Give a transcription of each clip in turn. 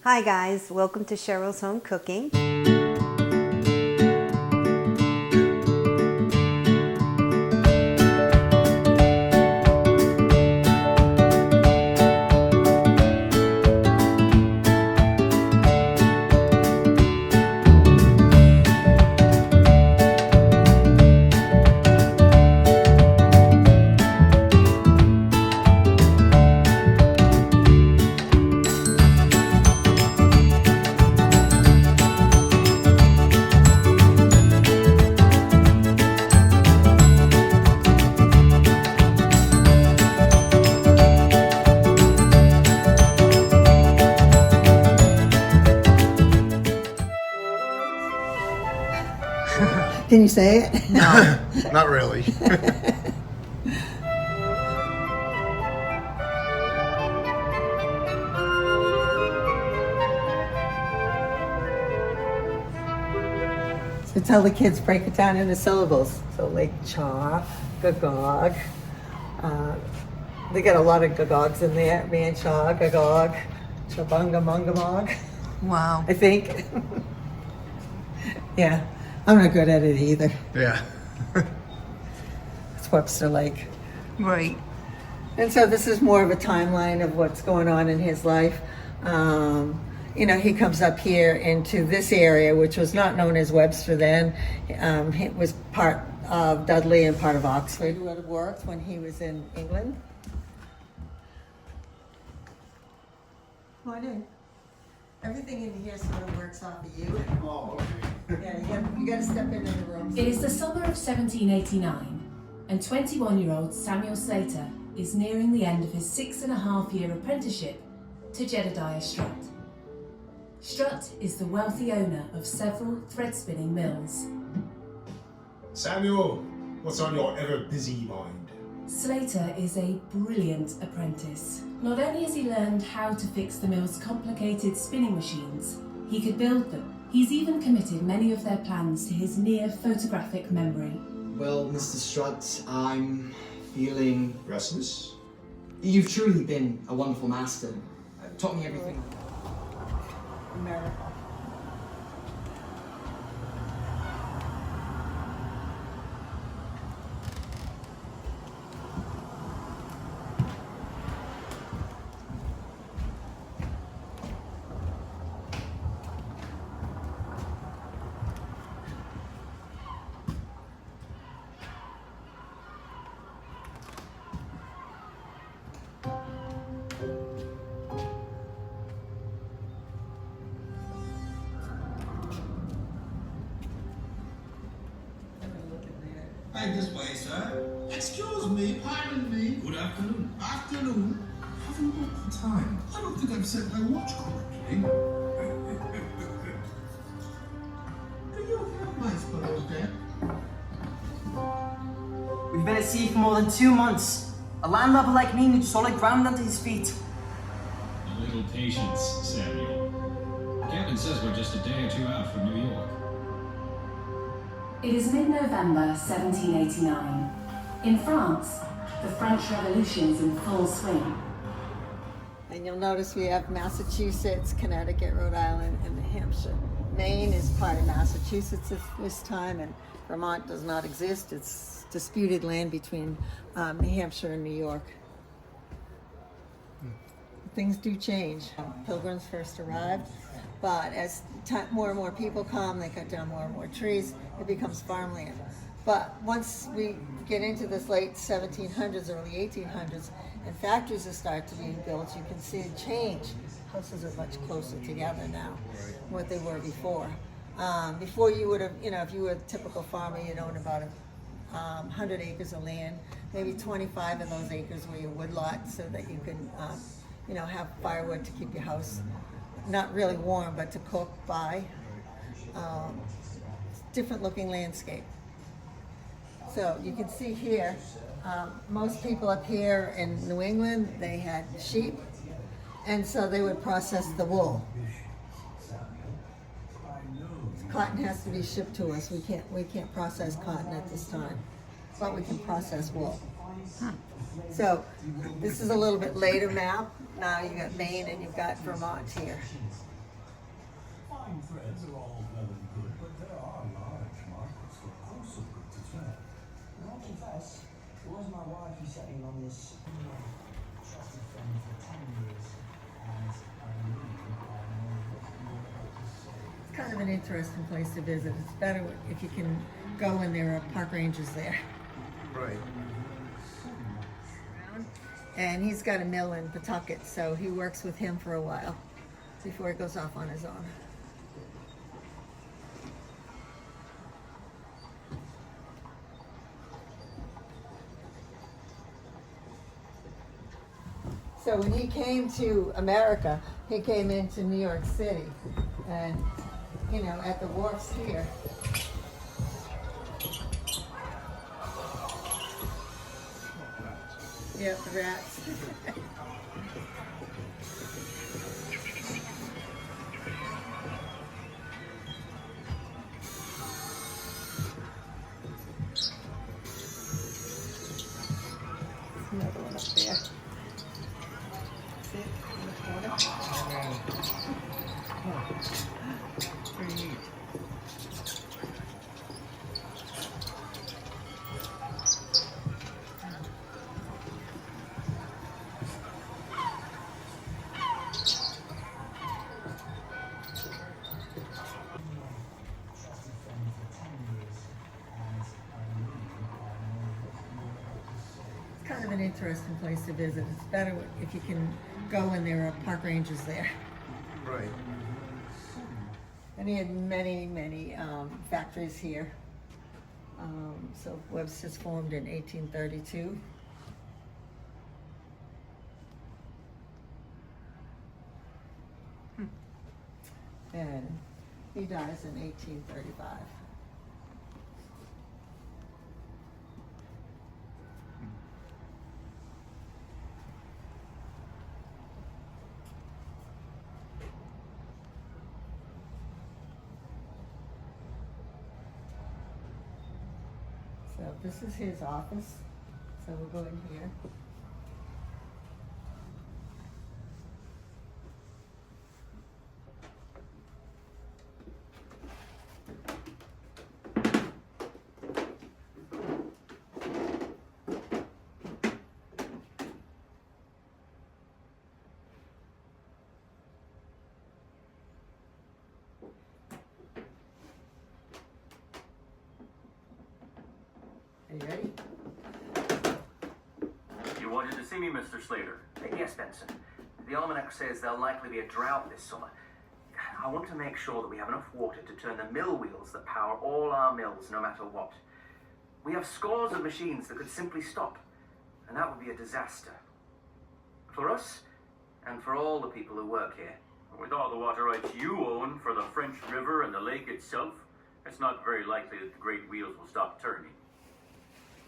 Hi guys, welcome to Cheryl's Home Cooking. Can you say it? No, not really. So tell the kids, break it down into syllables. So like chaw, gagog. They got a lot of gagogs in there. Man, chaw, gagog, chabunga, mungamog. Wow. I think. Yeah, I'm not good at it either. Yeah. It's Webster like. Right. And so this is more of a timeline of what's going on in his life. He comes up here into this area, which was not known as Webster then. It was part of Dudley and part of Oxford. He would have worked when he was in England. Come on in. Everything in here sort of works off of you. Oh, okay. Yeah, you got to step into the room. It is the summer of 1789, and 21-year-old Samuel Slater is nearing the end of his 6.5-year apprenticeship to Jedediah Strutt. Strutt is the wealthy owner of several thread-spinning mills. Samuel, what's on your ever-busy mind? Slater is a brilliant apprentice. Not only has he learned how to fix the mill's complicated spinning machines, he could build them. He's even committed many of their plans to his near photographic memory. Well, Mr. Strutt, I'm feeling... Restless? You've truly been a wonderful master. Taught me everything. America. Hey, this way, sir. Excuse me, pardon me. Good afternoon. Afternoon. Haven't got the time. I don't think I've set my watch correctly. Do you have my spells, Dad? We've been at sea for more than 2 months. A landlubber like me needs solid ground under his feet. A little patience, Samuel. Captain says we're just a day or two out from New York. It is mid-November 1789. In France, the French Revolution is in full swing. And you'll notice we have Massachusetts, Connecticut, Rhode Island, and New Hampshire. Maine is part of Massachusetts at this time, and Vermont does not exist. It's disputed land between New Hampshire and New York. Things do change. Pilgrims first arrived, but as more and more people come, they cut down more and more trees, it becomes farmland. But once we get into this late 1700s, early 1800s, and factories are start to be built, you can see a change. Houses are much closer together now than what they were before. Before you would have, if you were a typical farmer, you'd own about 100 acres of land. Maybe 25 of those acres were your woodlot so that you could, have firewood to keep your house not really warm, but to cook by. Different looking landscape. So you can see here, most people up here in New England, they had sheep, and so they would process the wool. Cotton has to be shipped to us. We can't process cotton at this time, but we can process wool. So this is a little bit later map. Now you've got Maine and you've got Vermont here. fine threads are all well and good, but there are large markets for also good to thread. And I'll confess, it was my wife who set me on this trusted friend for 10 years, and I really know what to say. It's kind of an interesting place to visit. It's better if you can go when there are park rangers there. Right. And he's got a mill in Pawtucket, so he works with him for a while before he goes off on his own. So when he came to America, he came into New York City, and you know, at the wharfs here. Yep, the rats. Another one up there. See it in the corner? Pretty neat. Kind of an interesting place to visit. It's better if you can go when there are park rangers there. Right. And he had many factories here. So Webster's formed in 1832. And he dies in 1835. So this is his office. So we'll go in here. Are you ready? You wanted to see me, Mr. Slater? Yes, Benson. The almanac says there'll likely be a drought this summer. I want to make sure that we have enough water to turn the mill wheels that power all our mills, no matter what. We have scores of machines that could simply stop, and that would be a disaster. For us, and for all the people who work here. With all the water rights you own for the French River and the lake itself, it's not very likely that the great wheels will stop turning.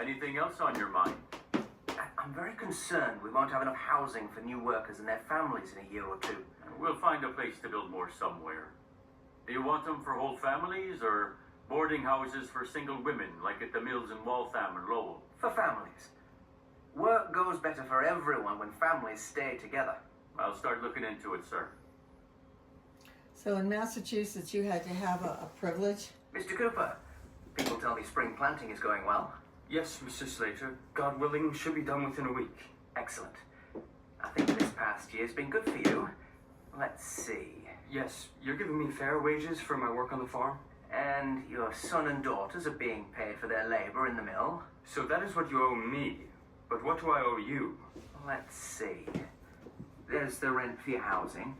Anything else on your mind? I'm very concerned we won't have enough housing for new workers and their families in a year or two. We'll find a place to build more somewhere. Do you want them for whole families or boarding houses for single women, like at the mills in Waltham or Lowell? For families. Work goes better for everyone when families stay together. I'll start looking into it, sir. So in Massachusetts, you had to have a privilege. Mr. Cooper, people tell me spring planting is going well. Yes, Mr. Slater. God willing, should be done within a week. Excellent. I think this past year's been good for you. Let's see. Yes, you're giving me fair wages for my work on the farm? And your son and daughters are being paid for their labor in the mill. So that is what you owe me. But what do I owe you? Let's see. There's the rent for your housing.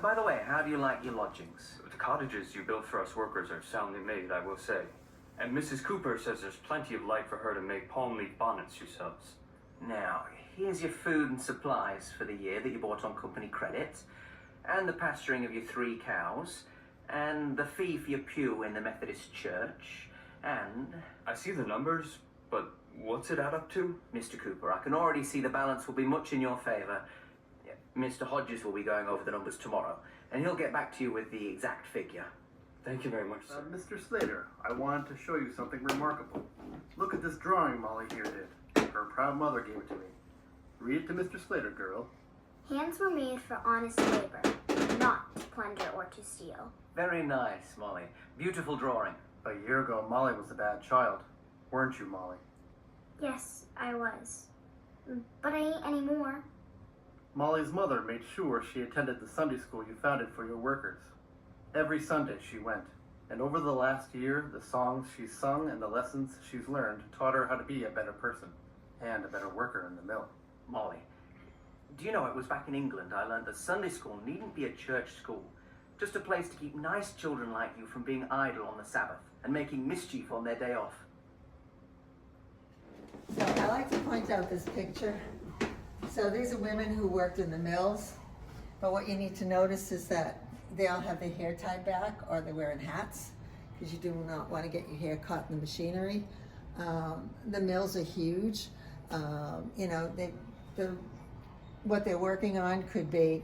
By the way, how do you like your lodgings? The cottages you built for us workers are soundly made, I will say. And Mrs. Cooper says there's plenty of light for her to make palm leaf bonnets yourselves. Now, here's your food and supplies for the year that you bought on company credit, and the pasturing of your 3 cows, and the fee for your pew in the Methodist church, and... I see the numbers, but what's it add up to? Mr. Cooper, I can already see the balance will be much in your favour. Mr. Hodges will be going over the numbers tomorrow, and he'll get back to you with the exact figure. Thank you very much, sir. Mr. Slater, I wanted to show you something remarkable. Look at this drawing Molly here did. Her proud mother gave it to me. Read it to Mr. Slater, girl. Hands were made for honest labor, not to plunder or to steal. deal. Very nice, Molly. Beautiful drawing. A year ago, Molly was a bad child. Weren't you, Molly? Yes, I was. But I ain't anymore. Molly's mother made sure she attended the Sunday school you founded for your workers. Every Sunday she went. And over the last year, the songs she's sung and the lessons she's learned taught her how to be a better person and a better worker in the mill. Molly, do you know it was back in England I learned that Sunday school needn't be a church school, just a place to keep nice children like you from being idle on the Sabbath and making mischief on their day off. So I like to point out this picture. So these are women who worked in the mills, but what you need to notice is that they all have their hair tied back or they're wearing hats because you do not want to get your hair caught in the machinery. The mills are huge. You know, what they're working on could be,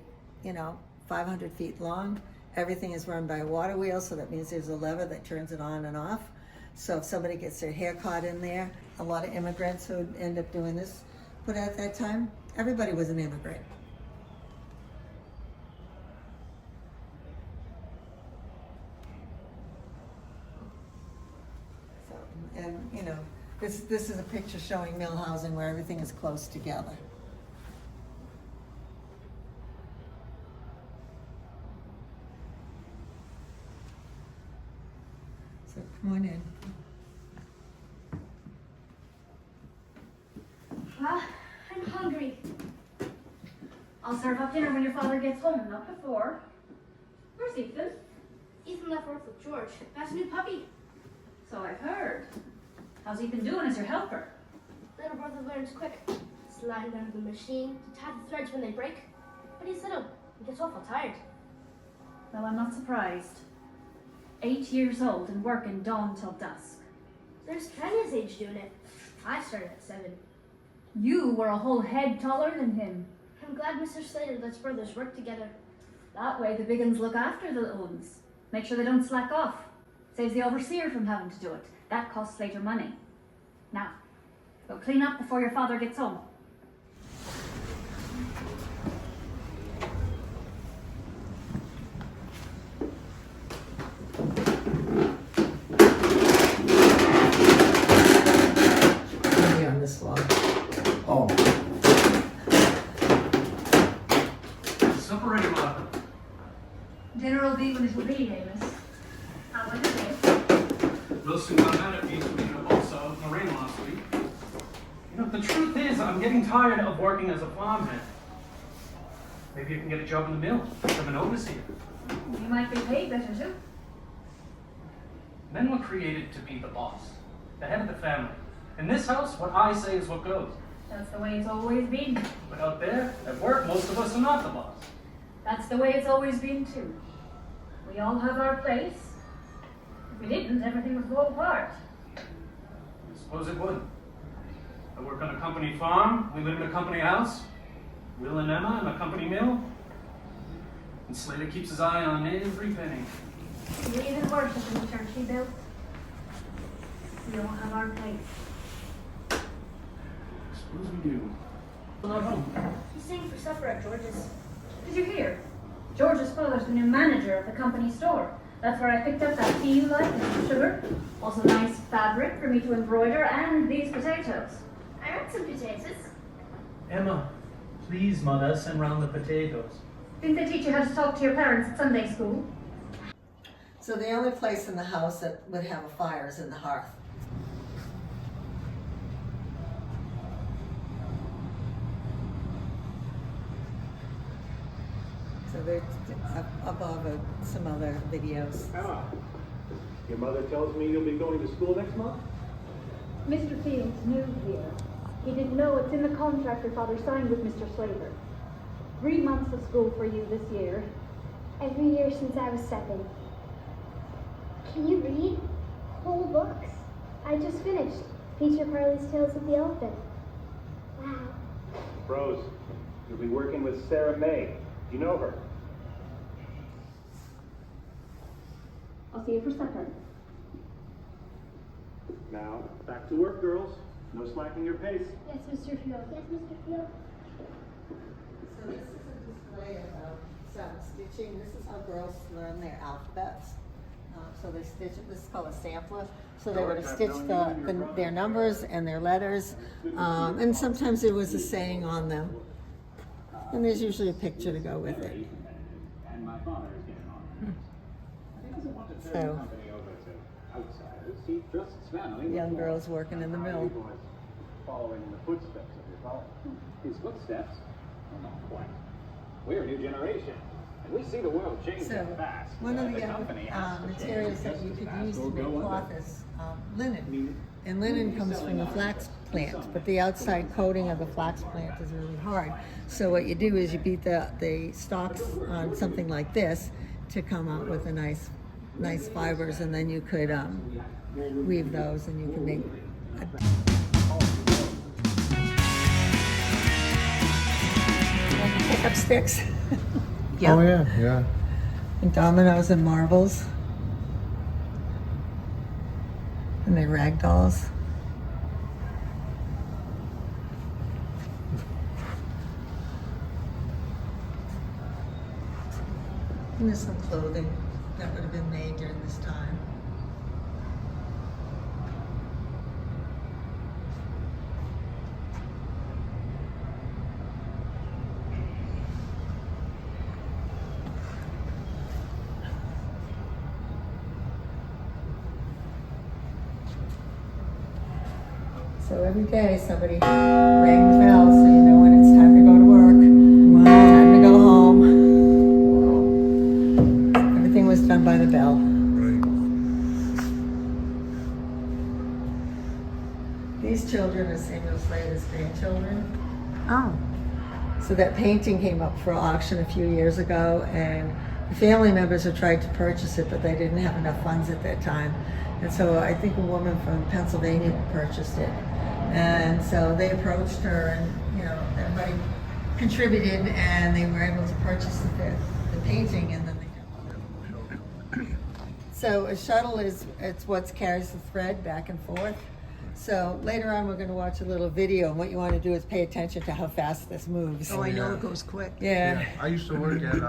500 feet long. Everything is run by a water wheel, so that means there's a lever that turns it on and off. So if somebody gets their hair caught in there, a lot of immigrants who end up doing this, but at that time, everybody was an immigrant. So, and this is a picture showing mill housing where everything is close together. So come on in. I'm hungry. I'll serve up dinner when your father gets home, not before. Where's Ethan? Ethan left work with George. That's a new puppy. So I've heard. How's Ethan doing as your helper? Little brother learns quick. Sliding under the machine to tie the threads when they break. But he's little. He gets awful tired. Well, I'm not surprised. 8 years old and working dawn till dusk. There's plenty his age doing it. I started at 7. You were a whole head taller than him. I'm glad Mr. Slater lets brothers work together. That way the big uns look after the little ones. Make sure they don't slack off. Saves the overseer from having to do it. That costs Slater money. Now, go clean up before your father gets home. Maybe on this one. Oh. Supper ready, Martha. Dinner will be when it will be, Amos. How was it? Wilson got mad at me for being a boss out in the rain last week. The truth is, I'm getting tired of working as a farmhand. Maybe you can get a job in the mill, become an overseer. You might be paid better too. Men were created to be the boss, the head of the family. In this house, what I say is what goes. That's the way it's always been. But out there, at work, most of us are not the boss. That's the way it's always been too. We all have our place. If we didn't, everything would fall apart. I suppose it would. I work on a company farm, we live in a company house. Will and Emma in a company mill. And Slater keeps his eye on every penny. You're even worse than the church he built. We don't have our place. I suppose we do. We're not home. He's staying for supper at George's. Did you hear? George's father's the new manager of the company store. That's where I picked up that tea you like and some sugar. Also nice fabric for me to embroider and these potatoes. I want some potatoes. Emma, please, Mother, send round the potatoes. Didn't they teach you how to talk to your parents at Sunday school? So the only place in the house that would have a fire is in the hearth. So they're above some other videos. Emma, your mother tells me you'll be going to school next month? Mr. Fields new here. He didn't know it's in the contract your father signed with Mr. Slater. 3 months of school for you this year. Every year since I was 7. Can you read? Whole books? I just finished Peter Parley's Tales of the Elephant. Wow. Rose, you'll be working with Sarah May. Do you know her? I'll see you for supper. Now, back to work, girls. No slacking your pace. Yes, Mr. Field. Yes, Mr. Field. So this is a display of So stitching, this is how girls learn their alphabets. So they stitch it, this is called a sampler. So they would stitch their numbers and their letters. And sometimes there was a saying on them. And there's usually a picture to go with it. So, young girls working in the mill. Following in the footsteps of your father. His footsteps? Well, not quite. We're a new generation, and we see the world changing fast. One of the company materials that you could use to make cloth is linen. And linen comes from the flax plant, but the outside coating of the flax plant is really hard. So what you do is you beat the stalks on something like this to come out with a nice fibers, and then you could weave those, and you can make pickup sticks. Yep. Oh yeah. And dominoes and marbles. And they're rag dolls. And there's some clothing that would have been made during this time. So every day somebody rang the bell so you know when it's time to go to work, time to go home. Everything was done by the bell. These children are Samuel Slater's grandchildren. Oh. So that painting came up for auction a few years ago, and the family members had tried to purchase it, but they didn't have enough funds at that time. And so I think a woman from Pennsylvania purchased it. And so they approached her, and everybody contributed, and they were able to purchase the painting, and then they got it. So a shuttle it's what carries the thread back and forth. So later on we're going to watch a little video, and what you want to do is pay attention to how fast this moves. Oh, I know it goes quick. Yeah. I used to work at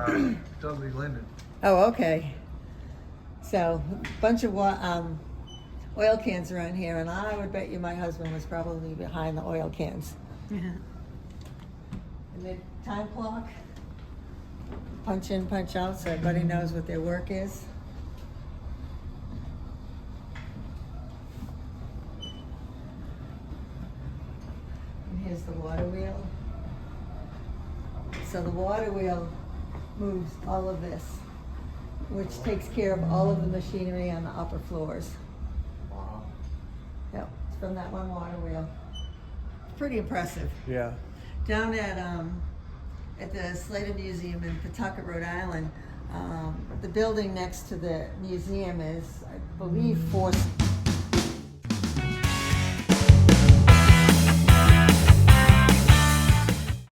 Dudley Linden. Oh, okay. So a bunch of oil cans around here, and I would bet you my husband was probably behind the oil cans. And the time clock, punch in, punch out, so everybody knows what their work is. And here's the water wheel. So the water wheel moves all of this, which takes care of all of the machinery on the upper floors. Yep, it's from that one water wheel. Pretty impressive. Yeah. Down at the Slater Museum in Pawtucket, Rhode Island, the building next to the museum is, I believe, 4